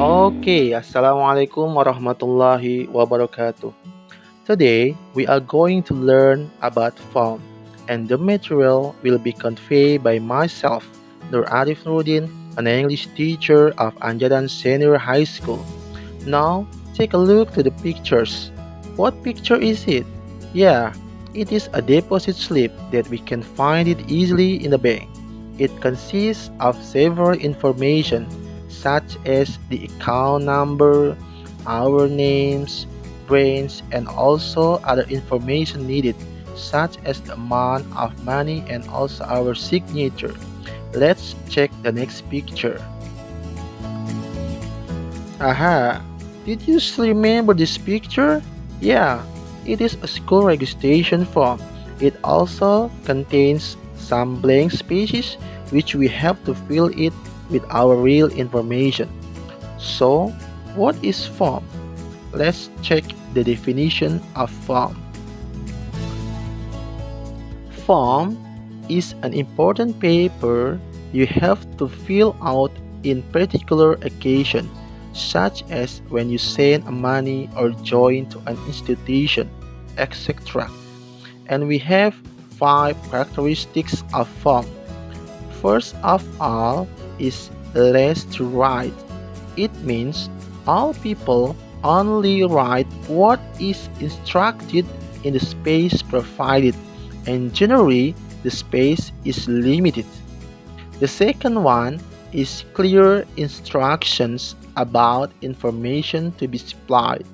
Okay, Assalamualaikum warahmatullahi wabarakatuh. Today, we are going to learn about form, and the material will be conveyed by myself, Nur Arif Nurdin, an English teacher of Anjadan Senior High School. Now, take a look to the pictures. What picture is it? Yeah, it is a deposit slip that we can find it easily in the bank. It consists of several information such as the account number, our names, branch, and also other information needed such as the amount of money and also our signature. Let's check the next picture. Aha! Did you still remember this picture? Yeah, it is a school registration form. It also contains some blank spaces which we have to fill it with our real information. So, what is form? Let's check the definition of form. Form is an important paper you have to fill out in particular occasion, such as when you send money or join to an institution, etc. And we have five characteristics of form. First of all is less to write. It means all people only write what is instructed in the space provided, and generally the space is limited. The second one is clear instructions about information to be supplied.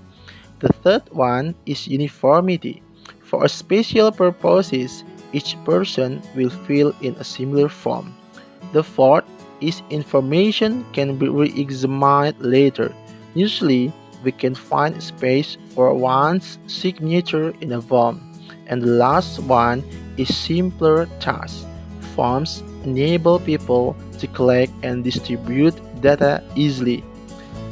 The third one is uniformity. For special purposes, each person will fill in a similar form. The fourth is information can be re-examined later. Usually, we can find space for one's signature in a form. And the last one is simpler tasks. Forms enable people to collect and distribute data easily.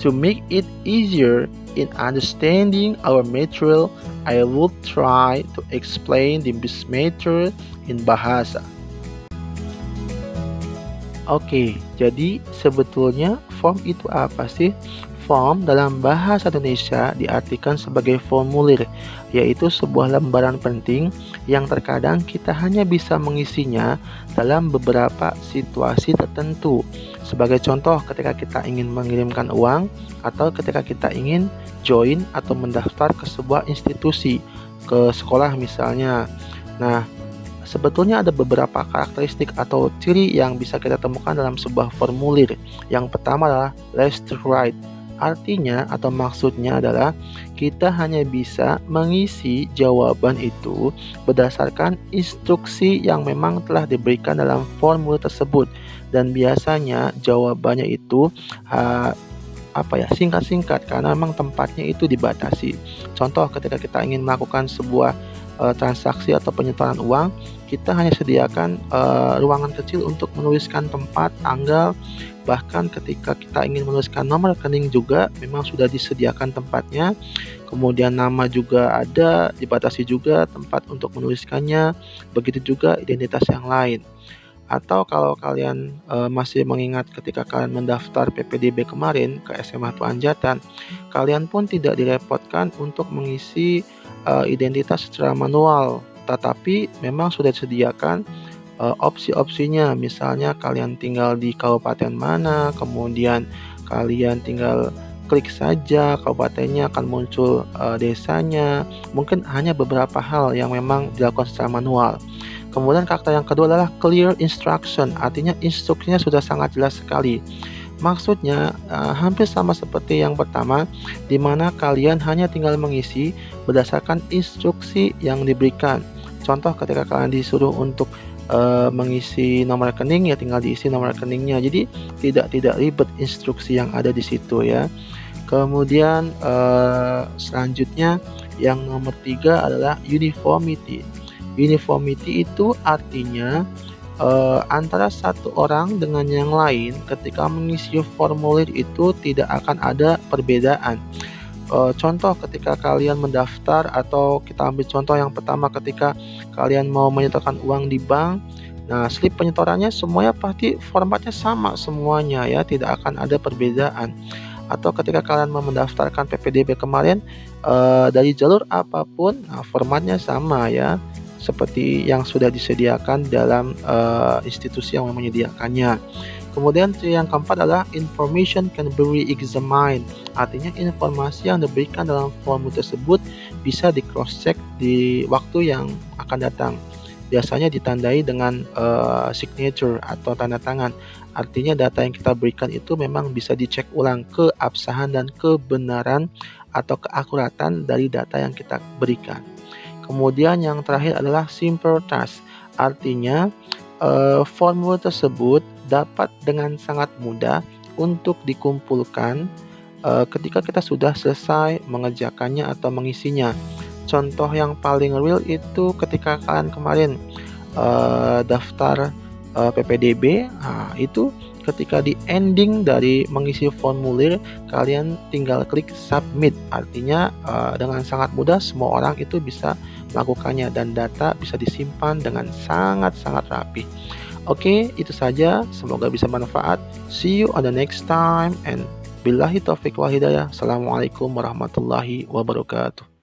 To make it easier in understanding our material, I will try to explain this material in bahasa. Oke, jadi sebetulnya form itu apa sih? Form dalam bahasa Indonesia diartikan sebagai formulir, yaitu sebuah lembaran penting yang terkadang kita hanya bisa mengisinya dalam beberapa situasi tertentu. Sebagai contoh, ketika kita ingin mengirimkan uang atau ketika kita ingin join atau mendaftar ke sebuah institusi, ke sekolah misalnya. Nah, sebetulnya ada beberapa karakteristik atau ciri yang bisa kita temukan dalam sebuah formulir. Yang pertama adalah left to right. Artinya atau maksudnya adalah kita hanya bisa mengisi jawaban itu berdasarkan instruksi yang memang telah diberikan dalam formulir tersebut, dan biasanya jawabannya itu singkat-singkat karena memang tempatnya itu dibatasi. Contoh, ketika kita ingin melakukan sebuah transaksi atau penyetoran uang, kita hanya sediakan ruangan kecil untuk menuliskan tempat, tanggal. Bahkan ketika kita ingin menuliskan nomor rekening juga memang sudah disediakan tempatnya. Kemudian nama juga ada, dibatasi juga tempat untuk menuliskannya. Begitu juga identitas yang lain. Atau kalau kalian masih mengingat ketika kalian mendaftar PPDB kemarin ke SMA Tuanjatan, kalian pun tidak direpotkan untuk mengisi identitas secara manual, tetapi memang sudah disediakan opsi-opsinya. Misalnya kalian tinggal di kabupaten mana, kemudian kalian tinggal klik saja kabupatennya, akan muncul desanya. Mungkin hanya beberapa hal yang memang dilakukan secara manual. Kemudian karakter yang kedua adalah clear instruction, artinya instruksinya sudah sangat jelas sekali. Maksudnya hampir sama seperti yang pertama, di mana kalian hanya tinggal mengisi berdasarkan instruksi yang diberikan. Contoh, ketika kalian disuruh untuk mengisi nomor rekening, ya tinggal diisi nomor rekeningnya. Jadi tidak ribet instruksi yang ada di situ ya. Kemudian selanjutnya yang nomor 3 adalah uniformity. Uniformity itu artinya antara satu orang dengan yang lain ketika mengisi formulir itu tidak akan ada perbedaan. Contoh, ketika kalian mendaftar, atau kita ambil contoh yang pertama, ketika kalian mau menyetorkan uang di bank. Nah, slip penyetorannya semuanya pasti formatnya sama semuanya ya, tidak akan ada perbedaan. atau ketika kalian mau mendaftarkan PPDB kemarin, dari jalur apapun, nah formatnya sama ya, seperti yang sudah disediakan dalam, institusi yang menyediakannya. Kemudian yang keempat adalah information can be re-examined, artinya informasi yang diberikan dalam formulir tersebut bisa di cross check di waktu yang akan datang. Biasanya ditandai dengan signature atau tanda tangan. Artinya data yang kita berikan itu memang bisa dicek ulang keabsahan dan kebenaran atau keakuratan dari data yang kita berikan. Kemudian yang terakhir adalah simple task, artinya formulir tersebut dapat dengan sangat mudah untuk dikumpulkan ketika kita sudah selesai mengerjakannya atau mengisinya. Contoh yang paling real itu ketika kalian kemarin daftar PPDB, nah, itu ketika di ending dari mengisi formulir kalian tinggal klik submit, artinya dengan sangat mudah semua orang itu bisa melakukannya dan data bisa disimpan dengan sangat-sangat rapi. Oke, itu saja. Semoga bisa bermanfaat. See you on the next time and billahi taufiq wal hidayah. Assalamualaikum warahmatullahi wabarakatuh.